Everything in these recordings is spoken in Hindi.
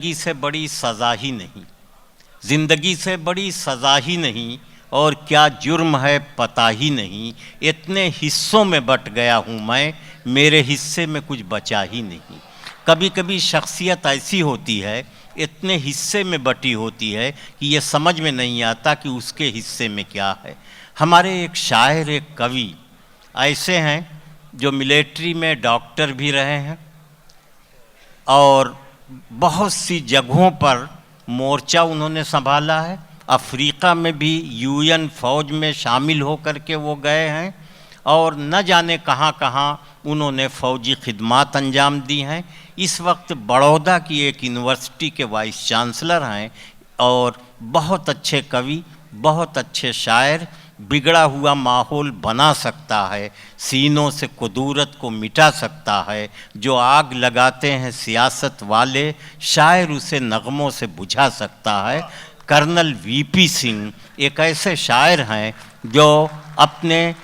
जिंदगी से बड़ी सज़ा ही नहीं, जिंदगी से बड़ी सज़ा ही नहीं, और क्या जुर्म है पता ही नहीं। इतने हिस्सों में बट गया हूँ मैं, मेरे हिस्से में कुछ बचा ही नहीं। कभी कभी शख्सियत ऐसी होती है, इतने हिस्से में बटी होती है कि ये समझ में नहीं आता कि उसके हिस्से में क्या है। हमारे एक शायर, एक कवि ऐसे हैं जो मिलिट्री में डॉक्टर भी रहे हैं और बहुत सी जगहों पर मोर्चा उन्होंने संभाला है। अफ्रीका में भी यूएन फ़ौज में शामिल होकर के वो गए हैं और न जाने कहाँ कहाँ उन्होंने फ़ौजी खिदमात अंजाम दी हैं। इस वक्त बड़ौदा की एक यूनिवर्सिटी के वाइस चांसलर हैं और बहुत अच्छे कवि, बहुत अच्छे शायर। बिगड़ा हुआ माहौल बना सकता है, सीनों से कुदूरत को मिटा सकता है। जो आग लगाते हैं सियासत वाले, शायर उसे नगमों से बुझा सकता है। कर्नल वीपी सिंह एक ऐसे शायर हैं जो अपने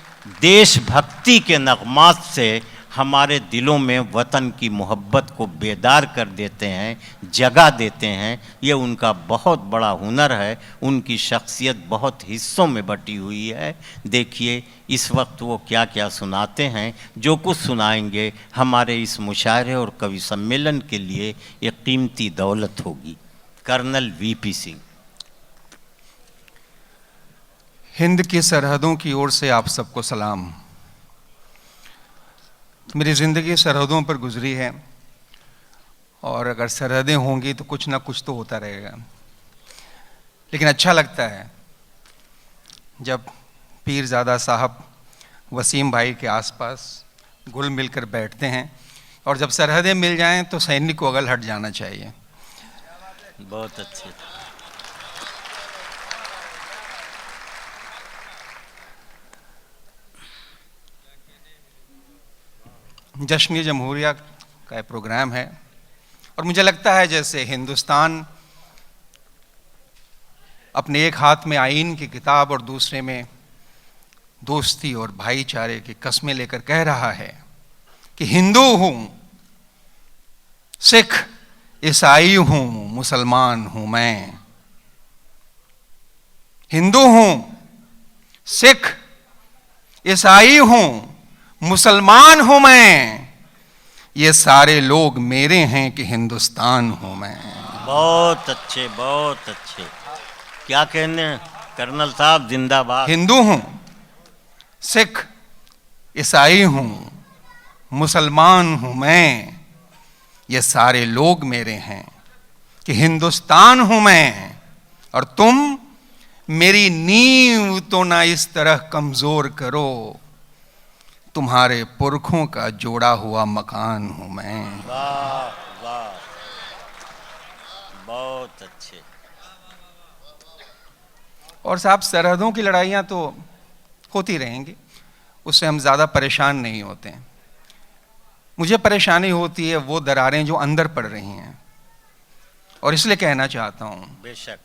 देशभक्ति के नगमात से हमारे दिलों में वतन की मोहब्बत को बेदार कर देते हैं, जगा देते हैं। ये उनका बहुत बड़ा हुनर है। उनकी शख्सियत बहुत हिस्सों में बटी हुई है। देखिए इस वक्त वो क्या क्या सुनाते हैं। जो कुछ सुनाएंगे हमारे इस मुशायरे और कवि सम्मेलन के लिए एक कीमती दौलत होगी। Colonel VP Singh. हिंद की सरहदों की ओर से आप सबको सलाम। मेरी ज़िंदगी सरहदों पर गुजरी है और अगर सरहदें होंगी तो कुछ ना कुछ तो होता रहेगा। लेकिन अच्छा लगता है जब पीरज़ादा साहब वसीम भाई के आसपास घुल मिलकर बैठते हैं, और जब सरहदें मिल जाएं तो सैनिक को अगल हट जाना चाहिए। बहुत अच्छे। जश्न जमहूरिया का प्रोग्राम है और मुझे लगता है जैसे हिंदुस्तान अपने एक हाथ में आईन की किताब और दूसरे में दोस्ती और भाईचारे की कस्में लेकर कह रहा है कि हिंदू हूं, सिख, ईसाई हूं, मुसलमान हूं मैं। हिंदू हूं, सिख, ईसाई हूं, मुसलमान हूं मैं। ये सारे लोग मेरे हैं कि हिंदुस्तान हूं मैं। बहुत अच्छे, बहुत अच्छे। क्या कहने कर्नल साहब, जिंदाबाद। हिंदू हूं, सिख, ईसाई हूं, मुसलमान हूं मैं। ये सारे लोग मेरे हैं कि हिंदुस्तान हूं मैं। और तुम मेरी नींव तो ना इस तरह कमजोर करो, तुम्हारे पुरखों का जोड़ा हुआ मकान हूं मैं। वाह वाह, बहुत अच्छे। और साहब सरहदों की लड़ाइयां तो होती रहेंगी, उससे हम ज़्यादा परेशान नहीं होते हैं। मुझे परेशानी होती है वो दरारें जो अंदर पड़ रही हैं, और इसलिए कहना चाहता हूं बेशक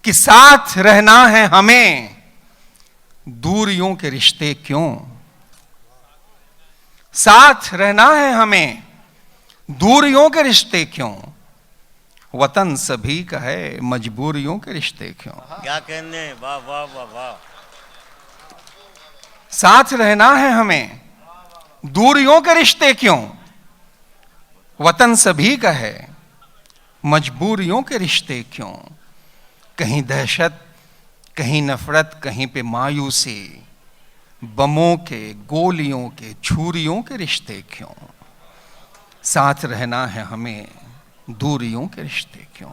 कि साथ रहना है हमें, दूरियों के रिश्ते क्यों। साथ रहना है हमें, दूरियों के रिश्ते क्यों। वतन सभी का है, मजबूरियों के रिश्ते क्यों। क्या कहने, वाह वाह वाह वाह। साथ रहना है हमें, दूरियों के रिश्ते क्यों। वतन सभी का है, मजबूरियों के रिश्ते क्यों। कहीं दहशत, कहीं नफरत, कहीं पे मायूसी, बमों के, गोलियों के, छुरियों के रिश्ते क्यों। साथ रहना है हमें, दूरियों के रिश्ते क्यों।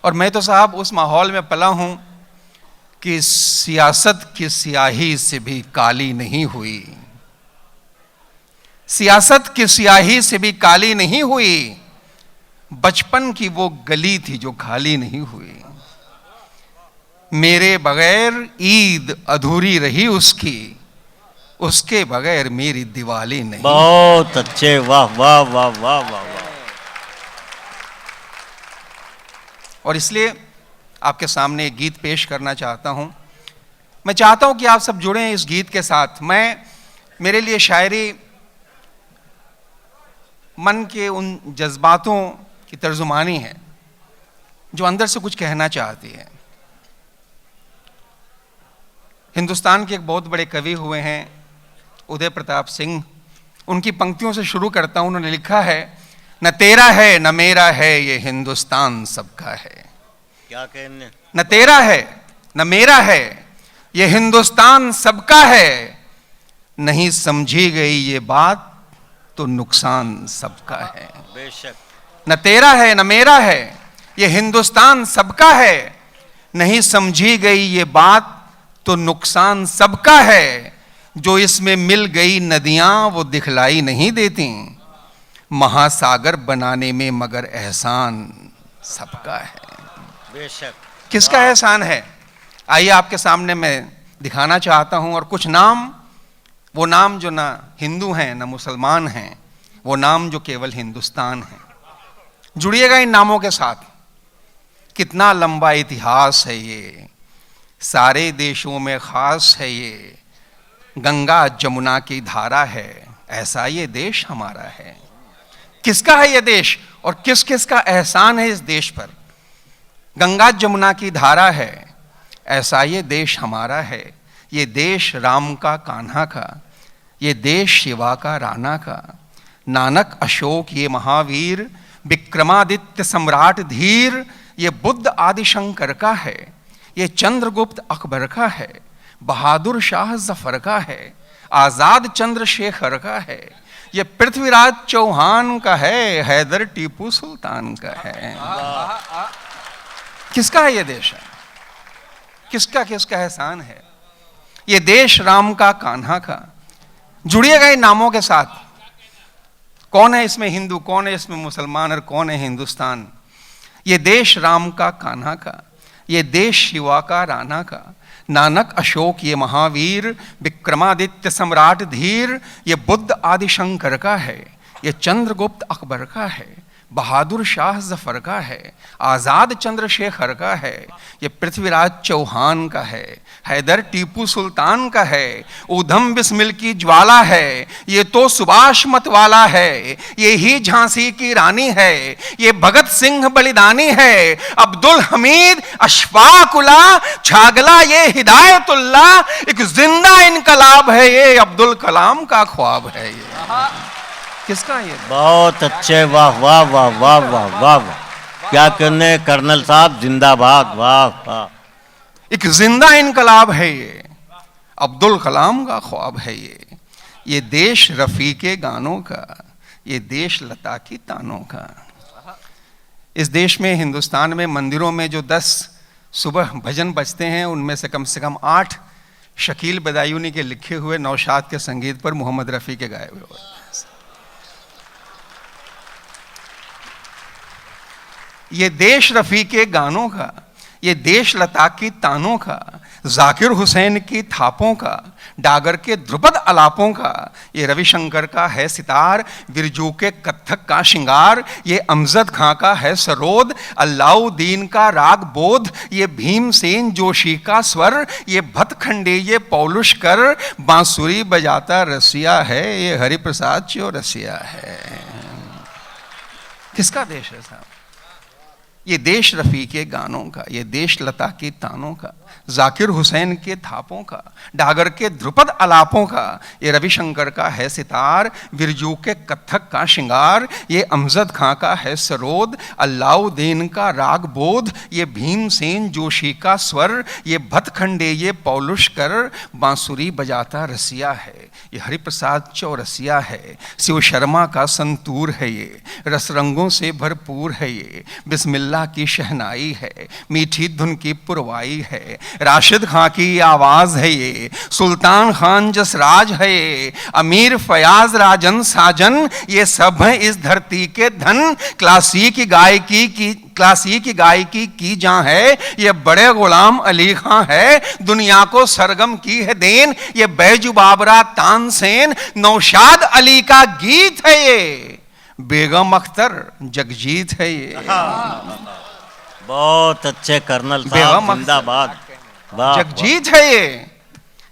और मैं तो साहब उस माहौल में पला हूं कि सियासत की स्याही से भी काली नहीं हुई। सियासत की स्याही से भी काली नहीं हुई। बचपन की वो गली थी जो खाली नहीं हुई। मेरे बगैर ईद अधूरी रही उसकी, उसके बगैर मेरी दिवाली नहीं। बहुत अच्छे, वाह वाह वाह वाह वाह वाह। और इसलिए आपके सामने एक गीत पेश करना चाहता हूं। मैं चाहता हूं कि आप सब जुड़ें इस गीत के साथ। मेरे लिए शायरी मन के उन जज्बातों की तर्जुमानी है जो अंदर से कुछ कहना चाहती है। हिंदुस्तान के एक बहुत बड़े कवि हुए हैं उदय प्रताप सिंह, उनकी पंक्तियों से शुरू करता हूं। उन्होंने लिखा है, न तेरा है न मेरा है ये हिंदुस्तान सबका है। क्या कहने? न तेरा है न मेरा है ये हिंदुस्तान सबका है, नहीं समझी गई ये बात तो नुकसान सबका है। बेशक। न तेरा है न मेरा है ये हिंदुस्तान सबका है, नहीं समझी गई ये बात तो नुकसान सबका है। जो इसमें मिल गई नदियां वो दिखलाई नहीं देती, महासागर बनाने में मगर एहसान सबका है। बेशक। किसका एहसान है? आइए आपके सामने मैं दिखाना चाहता हूं। और कुछ नाम, वो नाम जो ना हिंदू हैं ना मुसलमान हैं, वो नाम जो केवल हिंदुस्तान है। जुड़िएगा इन नामों के साथ। कितना लंबा इतिहास है ये, सारे देशों में खास है ये, गंगा जमुना की धारा है, ऐसा ये देश हमारा है। किसका है ये देश और किस किस का एहसान है इस देश पर? गंगा जमुना की धारा है, ऐसा ये देश हमारा है। ये देश राम का कान्हा का, ये देश शिवा का राणा का, नानक अशोक ये महावीर, विक्रमादित्य सम्राट धीर, ये बुद्ध आदि शंकर का है। ये चंद्रगुप्त अकबर का है, बहादुर शाह जफर का है, आजाद चंद्रशेखर का है, ये पृथ्वीराज चौहान का है, हैदर टीपू सुल्तान का है। किसका है ये देश? है किसका किसका एहसान है? ये देश राम का कान्हा का। जुड़िएगा इन नामों के साथ। कौन है इसमें हिंदू, कौन है इसमें मुसलमान और कौन है हिंदुस्तान? ये देश राम का कान्हा का, ये देश शिवा का राणा का, नानक अशोक ये महावीर, विक्रमादित्य सम्राट धीर, ये बुद्ध आदि शंकर का है, ये चंद्रगुप्त अकबर का है, बहादुर शाह जफर का है, आजाद चंद्रशेखर का है, ये पृथ्वीराज चौहान का है, हैदर टीपू सुल्तान का है, ऊधम बिस्मिल की ज्वाला है, ये तो सुभाष मतवाला है, ये ही झांसी की रानी है, ये भगत सिंह बलिदानी है, अब्दुल हमीद अशफाकुल्ला छागला ये हिदायतुल्ला, एक जिंदा इनकलाब है ये, अब्दुल कलाम का ख्वाब है ये। किसका ये? बहुत अच्छे, वाह वाह वाह वाह वाह वाह वाह, क्या कहने कर्नल साहब, जिंदाबाद, वाह वाह। एक जिंदा इनकलाब है ये, अब्दुल कलाम का ख्वाब है ये देश रफ़ी के गानों का, ये देश लता की तानों का। इस देश में, हिंदुस्तान में, मंदिरों में जो 10 सुबह भजन बजते हैं, उनमें से कम 8 शकील बदायूनी के लिखे हुए, नौशाद के संगीत पर, मोहम्मद रफ़ी के गाए हुए। ये देश रफ़ी के गानों का, ये देश लता की तानों का, जाकिर हुसैन की थापों का, डागर के ध्रुपद अलापों का, ये रविशंकर का है सितार, बिरजू के कत्थक का श्रृंगार, ये अमजद खां का है सरोद, अल्लाउद्दीन का राग बोध, ये भीमसेन जोशी का स्वर, ये भतखंडे ये पौलुष्कर, बांसुरी बजाता रसिया है, ये हरिप्रसाद चौरसिया है। किसका देश है साहब? ये देश रफ़ी के गानों का, ये देश लता की तानों का, जाकिर हुसैन के थापों का, डागर के ध्रुपद अलापों का, ये रविशंकर का है सितार, बिरजू के कत्थक का श्रृंगार, ये अमजद खां का है सरोद, अल्लाउद्दीन का राग बोध, ये भीमसेन जोशी का स्वर, ये भतखंडे ये पौलुष्कर, बांसुरी बजाता रसिया है, ये हरिप्रसाद चौरसिया है, शिव शर्मा का संतूर है ये, रसरंगों से भरपूर है ये, बिस्मिल्लाह की शहनाई है, मीठी धुन की पुरवाई है, राशिद खां की आवाज है ये, सुल्तान खान जसराज है ये, अमीर फयाज राजन साजन, ये सब हैं इस धरती के धन, क्लासिक गायकी की जान है, ये बड़े गुलाम अली खां है, दुनिया को सरगम की है देन, ये बैजू बाबरा तानसेन, नौशाद अली का गीत है ये, बेगम अख्तर जगजीत है ये। बहुत अच्छे कर्नल साहब, जिंदाबाद, वाह जगजीत है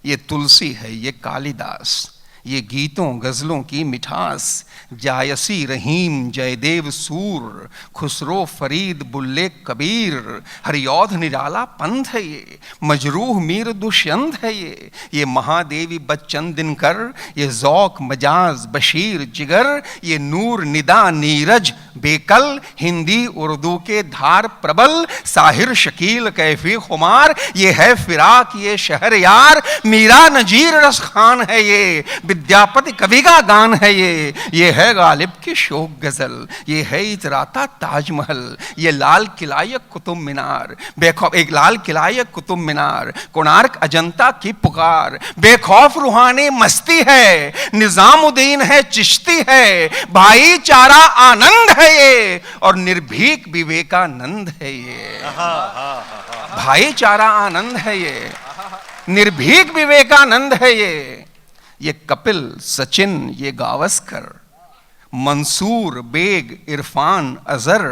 ये तुलसी है, ये कालिदास, ये गीतों गजलों की मिठास, जायसी रहीम जयदेव सूर, खुसरो फरीद बुल्ले कबीर, हरियौध निराला पंथ है ये, मजरूह मीर दुष्यंत है ये महादेवी बच्चन दिनकर, ये ज़ौक मजाज बशीर जिगर, ये नूर निदा नीरज बेकल, हिंदी उर्दू के धार प्रबल, साहिर शकील कैफी खुमार, ये है फिराक ये शहर यार, मीरा नजीर रस खान है ये, विद्यापति कवि का गान है ये है गालिब की शोक गजल, ये है इतराता ताजमहल, ये लाल किला ये कुतुब मीनार, बेखौफ एक लाल किला ये कुतुब मीनार, कोणार्क अजंता की पुकार, बेखौफ रूहानी मस्ती है, निजामुद्दीन है चिश्ती है, भाईचारा आनंद है ये, और निर्भीक विवेकानंद है ये। भाईचारा आनंद है ये, निर्भीक विवेकानंद है ये कपिल सचिन ये गावस्कर, मंसूर बेग इरफान अजहर,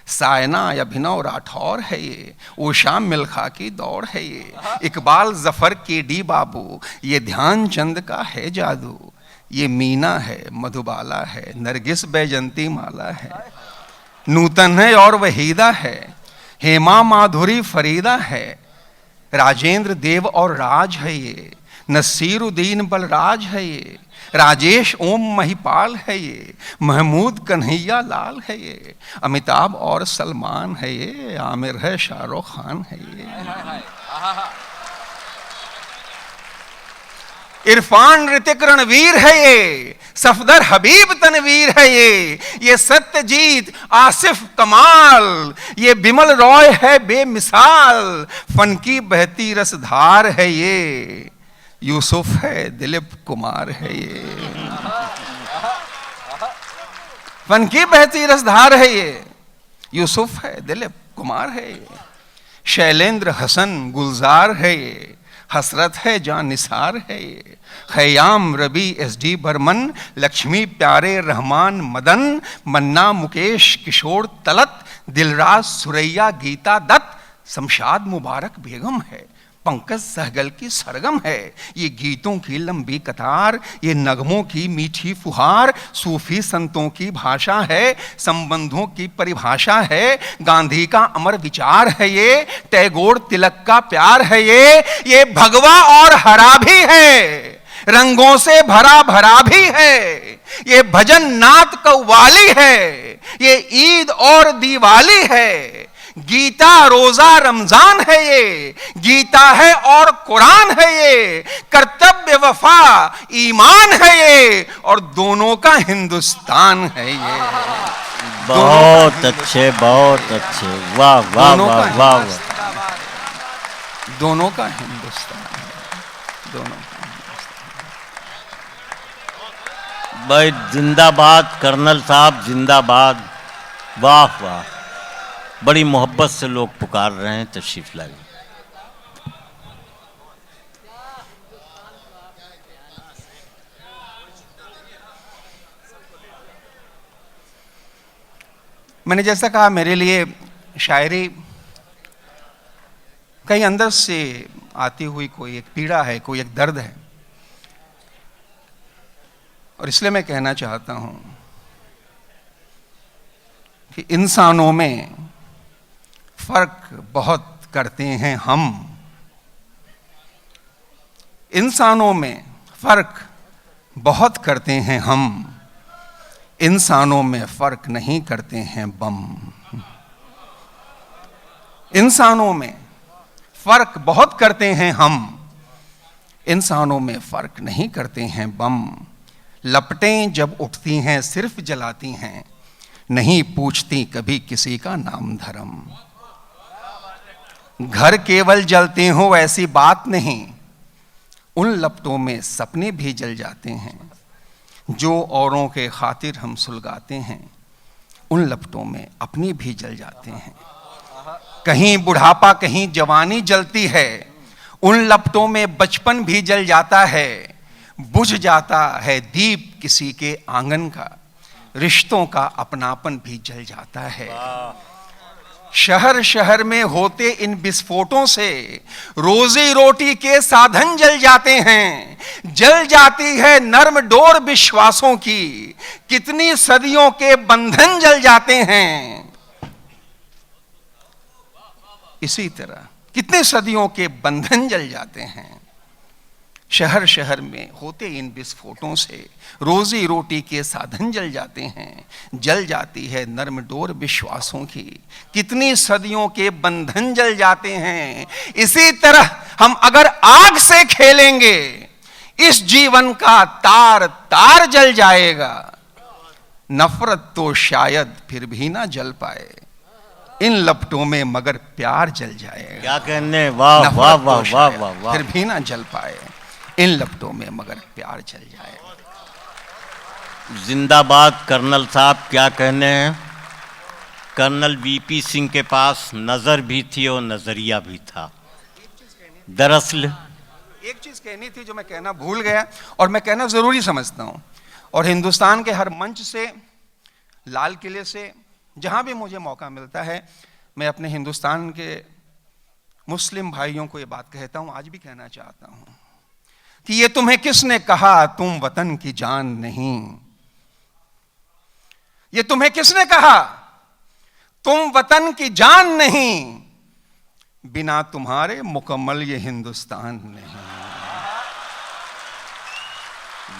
सायना अभिनव राठौर है ये, उषा मिल्खा की दौड़ है ये, इकबाल जफर के डी बाबू, ये ध्यानचंद का है जादू, ये मीना है मधुबाला है, नरगिस बैजंती माला है, नूतन है और वहीदा है, हेमा माधुरी फरीदा है, राजेंद्र देव और राज है ये, नसीरुद्दीन बलराज है ये, राजेश ओम महिपाल है ये, महमूद कन्हैया लाल है ये, अमिताभ और सलमान है ये, आमिर है शाहरुख खान है ये, इरफान ऋतिक रणवीर है ये, सफदर हबीब तनवीर है ये सत्यजीत आसिफ कमाल, ये बिमल रॉय है बेमिसाल, फन की बहती रसधार है ये, यूसुफ है दिलीप कुमार है ये, फन की बहती रसधार है ये, यूसुफ है दिलीप कुमार है ये, शैलेंद्र हसन गुलजार है ये, हसरत है जान निसार है ये, खयाम रबी एसडी बर्मन, लक्ष्मी प्यारे रहमान मदन, मन्ना मुकेश किशोर तलत, दिलराज सुरैया गीता दत्त, शमशाद मुबारक बेगम है, पंकज सहगल की सरगम है, ये गीतों की लंबी कतार, ये नगमों की मीठी फुहार, सूफी संतों की भाषा है, संबंधों की परिभाषा है, गांधी का अमर विचार है ये, टैगोर तिलक का प्यार है ये भगवा और हरा भी है, रंगों से भरा भरा भी है, ये भजन नात कव्वाली है, ये ईद और दिवाली है, गीता रोजा रमजान है ये, गीता है और कुरान है ये, कर्तव्य वफा ईमान है ये, और दोनों का हिंदुस्तान है ये। बहुत अच्छे वाह वाह वाह वाह, दोनों का हिंदुस्तान है, दोनों का हिंदुस्तान। भाई जिंदाबाद कर्नल साहब जिंदाबाद, वाह वाह, बड़ी मोहब्बत से लोग पुकार रहे हैं, तशरीफ लाइए। मैंने जैसा कहा, मेरे लिए शायरी कहीं अंदर से आती हुई कोई एक पीड़ा है, कोई एक दर्द है, और इसलिए मैं कहना चाहता हूं कि इंसानों में फर्क बहुत करते हैं हम, इंसानों में फर्क बहुत करते हैं हम, इंसानों में फर्क नहीं करते हैं बम, इंसानों में फर्क बहुत करते हैं हम, इंसानों में फर्क नहीं करते हैं बम, लपटें जब उठती हैं सिर्फ जलाती हैं, नहीं पूछती कभी किसी का नाम धर्म, घर केवल जलते हो ऐसी बात नहीं, उन लपटों में सपने भी जल जाते हैं, जो औरों के खातिर हम सुलगाते हैं, उन लपटों में अपनी भी जल जाते हैं, कहीं बुढ़ापा कहीं जवानी जलती है, उन लपटों में बचपन भी जल जाता है, बुझ जाता है दीप किसी के आंगन का, रिश्तों का अपनापन भी जल जाता है, शहर शहर में होते इन विस्फोटों से रोजी रोटी के साधन जल जाते हैं, जल जाती है नर्म डोर विश्वासों की, कितनी सदियों के बंधन जल जाते हैं। इसी तरह कितने सदियों के बंधन जल जाते हैं। शहर शहर में होते इन विस्फोटों से रोजी रोटी के साधन जल जाते हैं, जल जाती है नर्म डोर विश्वासों की, कितनी सदियों के बंधन जल जाते हैं। इसी तरह हम अगर आग से खेलेंगे, इस जीवन का तार तार जल जाएगा। नफरत तो शायद फिर भी ना जल पाए, इन लपटों में मगर प्यार जल जाएगा। क्या कहने, वाह वाह वाह वाह वाह वाह। फिर भी ना जल पाए, इन लपटों में मगर प्यार जल जाएगा। जिंदाबाद कर्नल साहब, क्या कहने हैं। कर्नल वीपी सिंह के पास नज़र भी थी और नज़रिया भी था। दरअसल एक चीज कहनी थी जो मैं कहना भूल गया, और मैं कहना जरूरी समझता हूं, और हिंदुस्तान के हर मंच से, लाल किले से, जहां भी मुझे मौका मिलता है, मैं अपने हिंदुस्तान के मुस्लिम भाइयों को ये बात कहता हूं, आज भी कहना चाहता हूं कि ये तुम्हें किसने कहा तुम वतन की जान नहीं। ये तुम्हें किसने कहा तुम वतन की जान नहीं, बिना तुम्हारे मुकम्मल ये हिंदुस्तान नहीं।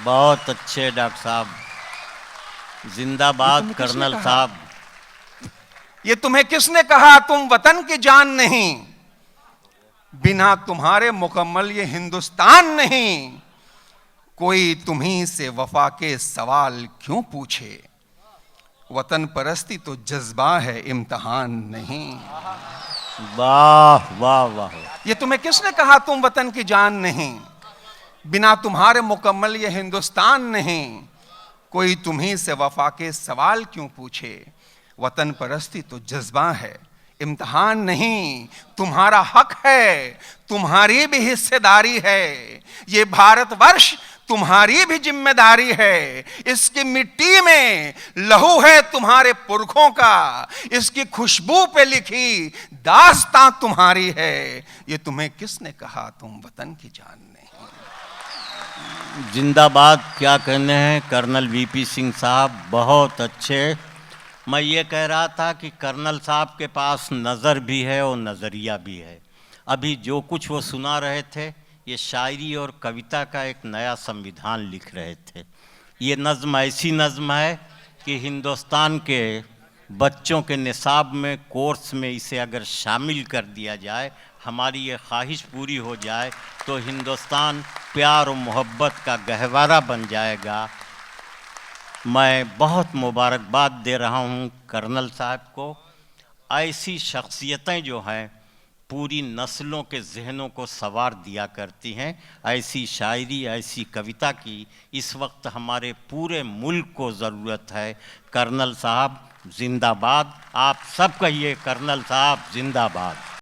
बहुत अच्छे डॉक्टर साहब, जिंदाबाद कर्नल साहब। ये तुम्हें किसने कहा तुम वतन की जान नहीं, बिना तुम्हारे मुकम्मल ये हिंदुस्तान नहीं। कोई तुम्हीं से वफा के सवाल क्यों पूछे, वतन परस्ती तो जज्बा है इम्तिहान नहीं। वाह वाह वाह। ये तुम्हें किसने कहा तुम वतन की जान नहीं, बिना तुम्हारे मुकम्मल ये हिंदुस्तान नहीं। कोई तुम्हीं से वफा के सवाल क्यों पूछे, वतन परस्ती तो जज्बा है इम्तिहान नहीं। तुम्हारा हक है, तुम्हारी भी हिस्सेदारी है, ये भारतवर्ष तुम्हारी भी जिम्मेदारी है। इसकी मिट्टी में लहू है तुम्हारे पुरखों का, इसकी खुशबू पे लिखी दास्तां तुम्हारी है। ये तुम्हें किसने कहा तुम वतन की जान नहीं। जिंदाबाद, क्या कहने हैं कर्नल वीपी सिंह साहब, बहुत अच्छे। मैं ये कह रहा था कि कर्नल साहब के पास नज़र भी है और नज़रिया भी है। अभी जो कुछ वो सुना रहे थे, ये शायरी और कविता का एक नया संविधान लिख रहे थे। ये नज़्म ऐसी नज़्म है कि हिंदुस्तान के बच्चों के निसाब में, कोर्स में इसे अगर शामिल कर दिया जाए, हमारी ये ख्वाहिश पूरी हो जाए, तो हिंदुस्तान प्यार और मोहब्बत का गहवारा बन जाएगा। मैं बहुत मुबारकबाद दे रहा हूँ कर्नल साहब को। ऐसी शख्सियतें जो हैं पूरी नस्लों के जहनों को सवार दिया करती हैं। ऐसी शायरी, ऐसी कविता की इस वक्त हमारे पूरे मुल्क को ज़रूरत है। कर्नल साहब जिंदाबाद। आप सब कहिए कर्नल साहब जिंदाबाद।